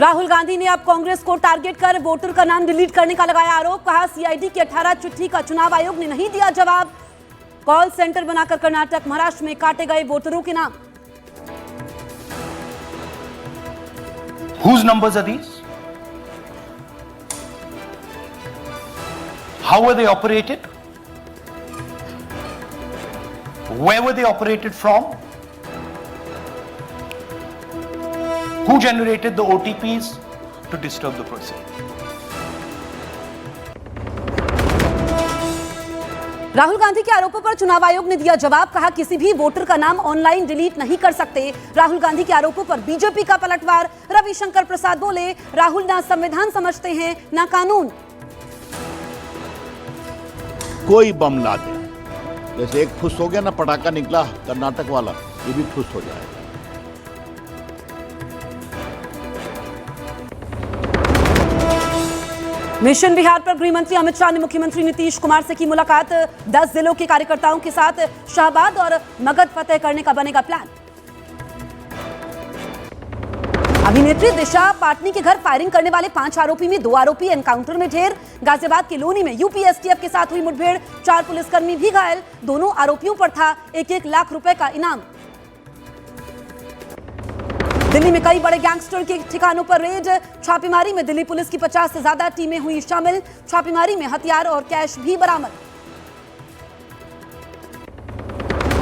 राहुल गांधी ने अब कांग्रेस को टारगेट कर वोटर का नाम डिलीट करने का लगाया आरोप। कहा सीआईडी की 18 चिट्ठी का चुनाव आयोग ने नहीं दिया जवाब। कॉल सेंटर बनाकर कर्नाटक महाराष्ट्र में काटे गए वोटरों के नाम। Whose numbers are these? How were they operated? Where were they operated from? Who generated the OTPs to disturb the person? Rahul Gandhi के आरोपों पर चुनाव आयोग ने दिया जवाब। कहा किसी भी वोटर का नाम ऑनलाइन डिलीट नहीं कर सकते। राहुल गांधी के आरोपों पर बीजेपी का पलटवार। रविशंकर प्रसाद बोले, राहुल ना संविधान समझते हैं ना कानून। कोई बम ला दे, जैसे एक फुस हो गया ना, पटाखा निकला कर्नाटक वाला, ये भी फुस हो जाएगा। मिशन बिहार पर गृह मंत्री अमित शाह ने मुख्यमंत्री नीतीश कुमार से की मुलाकात। 10 जिलों के कार्यकर्ताओं के साथ शाहबाद और मगध फतेह करने का बनेगा प्लान। अभिनेत्री दिशा पाटनी के घर फायरिंग करने वाले 5 आरोपी में 2 आरोपी एनकाउंटर में ढेर। गाजियाबाद के लोनी में यूपी एसटीएफ के साथ हुई मुठभेड़। 4 पुलिसकर्मी भी घायल। दोनों आरोपियों पर था 1-1 लाख रुपए का इनाम। दिल्ली में कई बड़े गैंगस्टर के ठिकानों पर रेड। छापेमारी में दिल्ली पुलिस की 50 से ज्यादा टीमें हुई शामिल। छापेमारी में हथियार और कैश भी बरामद।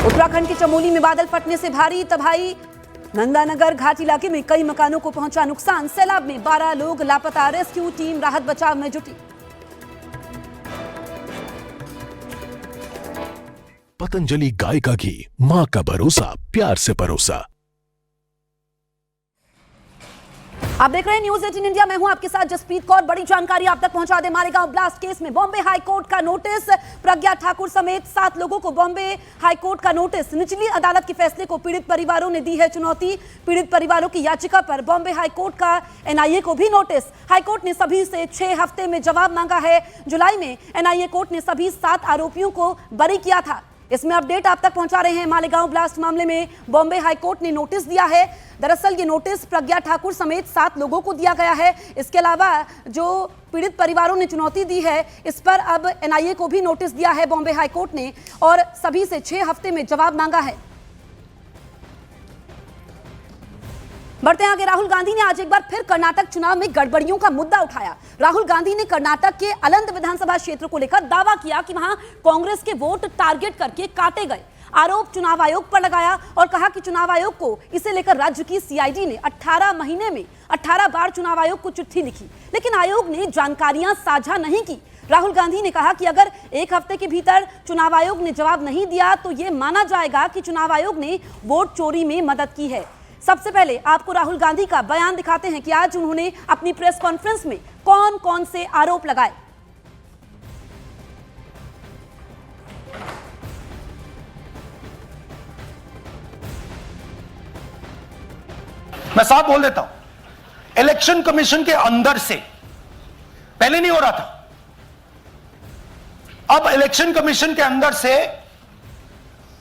उत्तराखंड के चमोली में बादल फटने से भारी तबाही। नंदानगर घाट इलाके में कई मकानों को पहुंचा नुकसान। सैलाब में 12 लोग लापता। रेस्क्यू टीम राहत बचाव में जुटी। पतंजलि गाय का घी, मां का भरोसा, प्यार से परोसा। आप देख रहे हैं न्यूज 18 इंडिया। मैं हूं आपके साथ जसप्रीत कौर। बड़ी जानकारी आप तक पहुंचा दे। मालेगांव ब्लास्ट केस में बॉम्बे हाई कोर्ट का नोटिस। प्रज्ञा ठाकुर समेत 7 लोगों को बॉम्बे हाई कोर्ट का नोटिस। निचली अदालत के फैसले को पीड़ित परिवारों ने दी है चुनौती। पीड़ित परिवारों की याचिका पर बॉम्बे हाई कोर्ट का एनआईए को भी नोटिस। हाई कोर्ट ने सभी से 6 हफ्ते में जवाब मांगा है। जुलाई में एनआईए कोर्ट ने सभी 7 आरोपियों को बरी किया था। इसमें अपडेट आप तक पहुंचा रहे हैं। मालेगांव ब्लास्ट मामले में बॉम्बे हाई कोर्ट ने नोटिस दिया है। दरअसल ये नोटिस प्रज्ञा ठाकुर समेत 7 लोगों को दिया गया है। इसके अलावा जो पीड़ित परिवारों ने चुनौती दी है, इस पर अब एनआईए को भी नोटिस दिया है बॉम्बे हाई कोर्ट ने और सभी से 6 हफ्ते में जवाब मांगा है। बढ़ते हैं आगे। राहुल गांधी ने आज एक बार फिर कर्नाटक चुनाव में गड़बड़ियों का मुद्दा उठाया। राहुल गांधी ने कर्नाटक के अलंद विधानसभा क्षेत्र को लेकर दावा किया कि वहां कांग्रेस के वोट टारगेट करके काटे गए। आरोप चुनाव आयोग पर लगाया और कहा कि चुनाव आयोग को इसे लेकर राज्य की सीआईडी ने 18 महीने में 18 बार चुनाव आयोग को चिट्ठी लिखी, लेकिन आयोग ने जानकारियां साझा नहीं की। राहुल गांधी ने कहा कि अगर 1 हफ्ते के भीतर चुनाव आयोग ने जवाब नहीं दिया तो यह माना जाएगा कि चुनाव आयोग ने वोट चोरी में मदद की है। सबसे पहले आपको राहुल गांधी का बयान दिखाते हैं कि आज उन्होंने अपनी प्रेस कॉन्फ्रेंस में कौन कौन से आरोप लगाए। मैं साफ बोल देता हूं, इलेक्शन कमीशन के अंदर से पहले नहीं हो रहा था, अब इलेक्शन कमीशन के अंदर से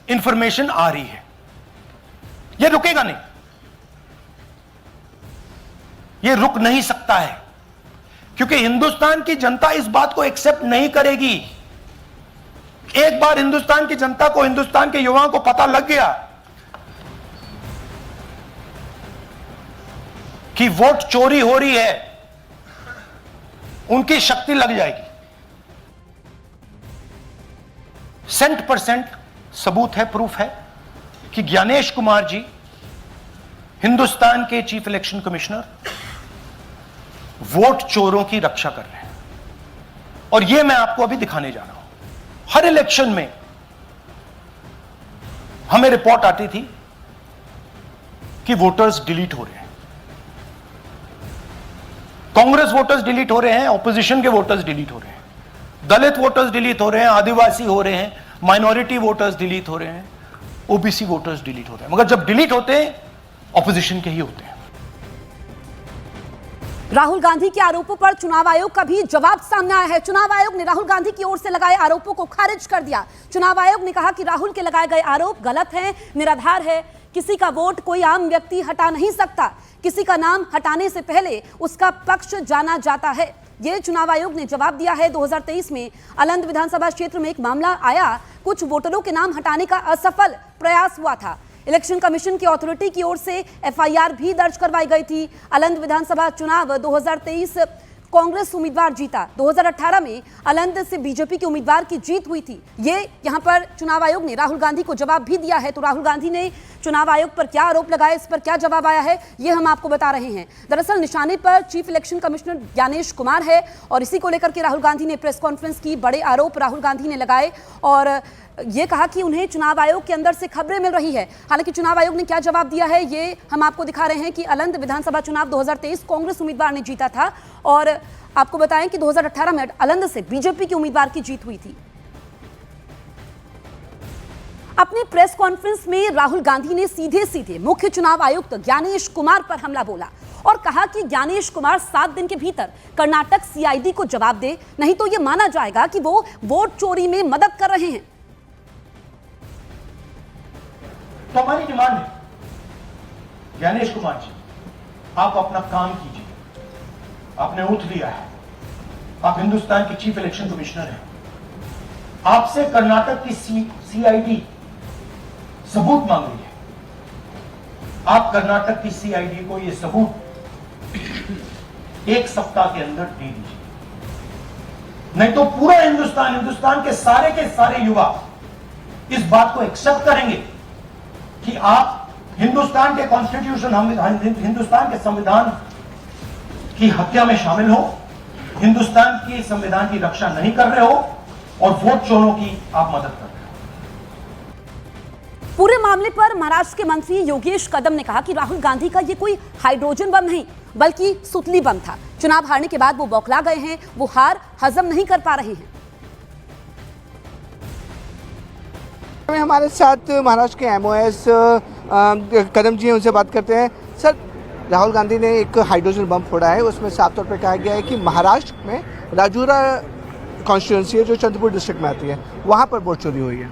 इंफॉर्मेशन आ रही है। यह रुकेगा नहीं, यह रुक नहीं सकता है, क्योंकि हिंदुस्तान की जनता इस बात को एक्सेप्ट नहीं करेगी। एक बार हिंदुस्तान की जनता को, हिंदुस्तान के युवाओं को पता लग गया कि वोट चोरी हो रही है, उनकी शक्ति लग जाएगी। 100% सबूत है, प्रूफ है कि ज्ञानेश कुमार जी हिंदुस्तान के चीफ इलेक्शन कमिश्नर वोट चोरों की रक्षा कर रहे हैं। और यह मैं आपको अभी दिखाने जा रहा हूं। हर इलेक्शन में हमें रिपोर्ट आती थी कि वोटर्स डिलीट हो रहे हैं, कांग्रेस वोटर्स डिलीट हो रहे हैं, ऑपोजिशन के वोटर्स डिलीट हो रहे हैं, दलित वोटर्स डिलीट हो रहे हैं, आदिवासी हो रहे हैं, माइनॉरिटी वोटर्स डिलीट हो रहे हैं, ओबीसी वोटर्स डिलीट हो रहे हैं। मगर जब डिलीट होते हैं ऑपोजिशन के ही होते हैं। राहुल गांधी के आरोपों पर चुनाव आयोग का भी जवाब सामने आया है। चुनाव आयोग ने राहुल गांधी की ओर से लगाए आरोपों को खारिज कर दिया। चुनाव आयोग ने कहा कि राहुल के लगाए गए आरोप गलत हैं, निराधार है। किसी का वोट कोई आम व्यक्ति हटा नहीं सकता, किसी का नाम हटाने से पहले उसका पक्ष जाना जाता है। ये चुनाव आयोग ने जवाब दिया है। 2023 में अलंद विधानसभा क्षेत्र में एक मामला आया, कुछ वोटरों के नाम हटाने का असफल प्रयास हुआ था। इलेक्शन कमीशन की अथॉरिटी की ओर से एफआईआर भी दर्ज करवाई गई थी। अलंद विधानसभा चुनाव 2023 कांग्रेस उम्मीदवार जीता। 2018 में अलंद से बीजेपी के उम्मीदवार की जीत हुई थी। ये यहां पर चुनाव आयोग ने राहुल गांधी को जवाब भी दिया है। तो राहुल गांधी ने चुनाव आयोग पर क्या आरोप लगाए, इस पर क्या जवाब आया है, ये हम आपको बता रहे हैं। दरअसल निशाने पर chief election commissioner Gyanesh Kumar है और इसी को लेकर के राहुल गांधी ने प्रेस कॉन्फ्रेंस की। बड़े आरोप राहुल गांधी ने लगाए और ये कहा कि उन्हें चुनाव आयोग के अंदर से खबरें मिल रही है। हालांकि चुनाव आयोग ने क्या जवाब दिया है ये हम आपको दिखा रहे हैं कि अलंद विधानसभा चुनाव 2023 कांग्रेस उम्मीदवार ने जीता था और आपको बताएं कि 2018 में अलंद से बीजेपी के उम्मीदवार की जीत हुई थी। अपनी प्रेस कॉन्फ्रेंस में राहुल गांधी ने सीधे सीधे मुख्य चुनाव आयुक्त ज्ञानेश कुमार पर हमला बोला और कहा कि ज्ञानेश कुमार 7 दिन के भीतर कर्नाटक सीआईडी को जवाब दे, नहीं तो यह माना जाएगा कि वो वोट चोरी में मदद कर रहे हैं। तो हमारी डिमांड है, ज्ञानेश कुमार जी, आप अपना काम कीजिए। आपने ऊँट लिया है, आप हिंदुस्तान के चीफ इलेक्शन कमिश्नर हैं। आपसे कर्नाटक की सीआईडी सबूत मांग रही है। आप कर्नाटक की सीआईडी को यह सबूत 1 सप्ताह के अंदर दे दीजिए, नहीं तो पूरा हिंदुस्तान के सारे युवा इस बात को एक्सेप्ट करेंगे कि आप हिंदुस्तान के कॉन्स्टिट्यूशन, हिंदुस्तान के संविधान की हत्या में शामिल हो, हिंदुस्तान की संविधान की रक्षा नहीं कर रहे हो और वोट चोरों की आप मदद कर रहे हो। पूरे मामले पर महाराष्ट्र के मंत्री योगेश कदम ने कहा कि राहुल गांधी का ये कोई हाइड्रोजन बम नहीं बल्कि सुतली बम था। चुनाव हारने के बाद वो बौखला गए हैं, वो हार हजम नहीं कर पा रहे हैं। हमारे साथ महाराष्ट्र के एमओएस कदम जी हैं, उनसे बात करते हैं। सर, राहुल गांधी ने एक हाइड्रोजन बम फोड़ा है, उसमें साफ तौर पे कहा गया है कि महाराष्ट्र में राजूरा कॉन्स्टिट्यूंसी है जो चंद्रपुर डिस्ट्रिक्ट में आती है, वहाँ पर वोट चोरी हुई है।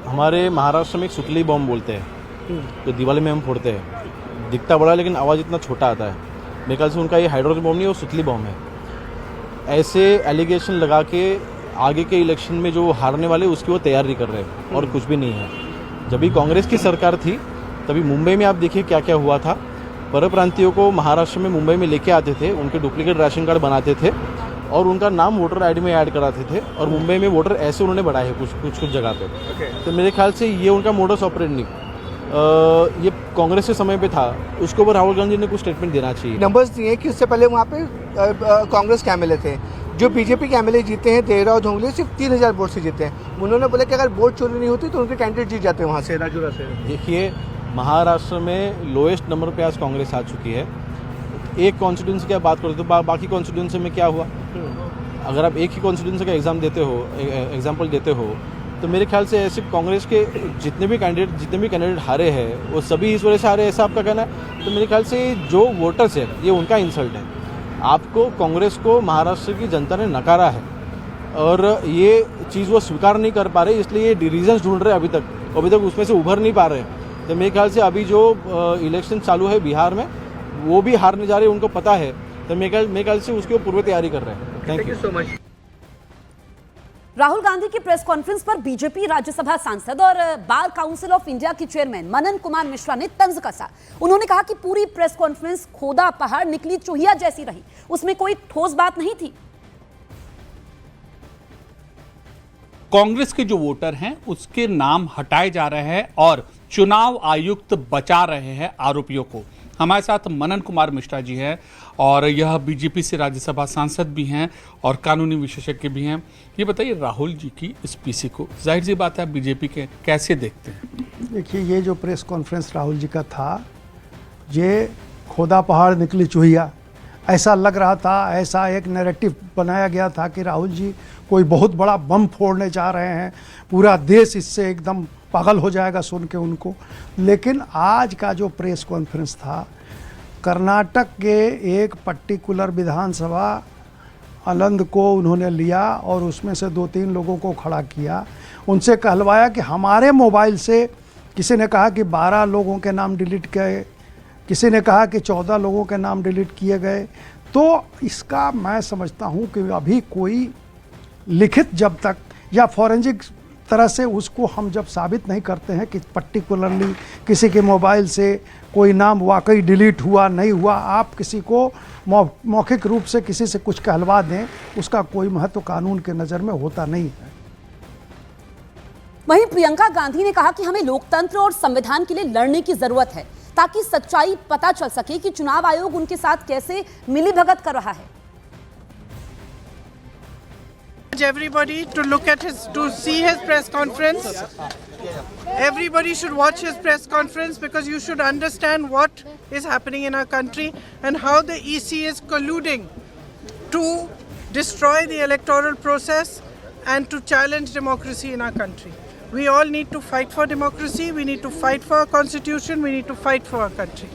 हमारे महाराष्ट्र में एक सुतली बम बोलते हैं जो दिवाली में हम फोड़ते हैं। दिखता बड़ा लेकिन आवाज़ इतना छोटा आता है। मेरे ख्याल से उनका ये हाइड्रोजन बम नहीं, वो सुतली बम है। ऐसे एलिगेशन लगा के आगे के इलेक्शन में जो हारने वाले उसकी वो तैयारी कर रहे हैं और कुछ भी नहीं है। जब भी कांग्रेस की सरकार थी तभी मुंबई में आप देखिए क्या क्या हुआ था। परप्रांतियों को महाराष्ट्र में मुंबई में लेके आते थे, उनके डुप्लीकेट राशन कार्ड बनाते थे और उनका नाम वोटर आईडी में ऐड कराते थे और मुंबई में वोटर ऐसे उन्होंने बढ़ाए हैं कुछ जगह पे। तो मेरे ख्याल से ये उनका मोडस ऑपरेंडी ये कांग्रेस के समय पे था, उसके ऊपर राहुल गांधी ने कुछ स्टेटमेंट देना चाहिए। नंबर्स दिए कि उससे पहले वहाँ पे कांग्रेस के एमएलए थे, जो बीजेपी के एमएलए जीते हैं देवराव झोंगले सिर्फ 3000 वोट से जीते हैं। उन्होंने बोला कि अगर वोट चोरी नहीं होती तो उनके कैंडिडेट जीत जाते हैं वहाँ से, राजूरा से। देखिए, महाराष्ट्र में लोएस्ट नंबर पे आज कांग्रेस आ चुकी है। एक कॉन्स्टिट्यूंसी की बात करो तो बाकी कॉन्स्टिट्यूंसी में क्या हुआ? अगर आप एक ही कॉन्स्टिट्यूंसी का एग्जाम्पल देते हो तो मेरे ख्याल से ऐसे कांग्रेस के जितने भी कैंडिडेट हारे हैं वो सभी इस वजह से हारे, ऐसा आपका कहना है? तो मेरे ख्याल से जो वोटर्स है ये उनका इंसल्ट है। आपको कांग्रेस को महाराष्ट्र की जनता ने नकारा है और ये चीज़ वो स्वीकार नहीं कर पा रहे, इसलिए ये रीजन्स ढूंढ रहे हैं अभी तक उसमें से उभर नहीं पा रहे। तो मेरे ख्याल से अभी जो इलेक्शन चालू है बिहार में वो भी हारने जा रहे हैं, उनको पता है। तो मेरे ख्याल से उसकी वो पूर्व तैयारी कर रहे हैं। Thank you so much. Rahul Gandhi की प्रेस कॉन्फ्रेंस पर बीजेपी राज्यसभा सांसद और बार काउंसिल ऑफ इंडिया के चेयरमैन मनन कुमार मिश्रा ने तंज कसा। उन्होंने कहा कि पूरी प्रेस कॉन्फ्रेंस खोदा पहाड़ निकली चूहिया जैसी रही, उसमें कोई ठोस बात नहीं थी। कांग्रेस के जो वोटर हैं उसके नाम हटाए जा रहे हैं और चुनाव आयुक्त बचा रहे हैं आरोपियों को। हमारे साथ मनन कुमार मिश्रा जी हैं और यह बीजेपी से राज्यसभा सांसद भी हैं और कानूनी विशेषज्ञ भी हैं। ये बताइए, राहुल जी की इस पीसी को जाहिर सी बात है बीजेपी के कैसे देखते हैं? देखिए, ये जो प्रेस कॉन्फ्रेंस राहुल जी का था, ये खोदा पहाड़ निकली चूहिया ऐसा लग रहा था। ऐसा एक नैरेटिव बनाया गया था कि राहुल जी कोई बहुत बड़ा बम फोड़ने जा रहे हैं, पूरा देश इससे एकदम पागल हो जाएगा सुन के उनको। लेकिन आज का जो प्रेस कॉन्फ्रेंस था, कर्नाटक के एक पर्टिकुलर विधानसभा अलंद को उन्होंने लिया और उसमें से 2-3 लोगों को खड़ा किया, उनसे कहलवाया कि हमारे मोबाइल से किसी ने कहा कि 12 लोगों के नाम डिलीट किए, किसी ने कहा कि 14 लोगों के नाम डिलीट किए गए। तो इसका मैं समझता हूँ कि अभी कोई लिखित जब तक या फॉरेंसिक तरह से उसको हम जब साबित नहीं करते हैं कि पर्टिकुलरली किसी के मोबाइल से कोई नाम वाकई डिलीट हुआ नहीं हुआ, आप किसी को मौखिक रूप से किसी से कुछ कहलवा दें, उसका कोई महत्व कानून के नज़र में होता नहीं है। वहीं प्रियंका गांधी ने कहा कि हमें लोकतंत्र और संविधान के लिए लड़ने की जरूरत है ताकि सच्चाई पता चल सके कि चुनाव आयोग उनके साथ कैसे मिलीभगत कर रहा है। Everybody to look at to see his press conference. Everybody should watch his press conference because you should understand what is happening in our country and how the EC is colluding to destroy the electoral process and to challenge democracy in our country. We all need to fight for democracy, we need to fight for our constitution, we need to fight for our country.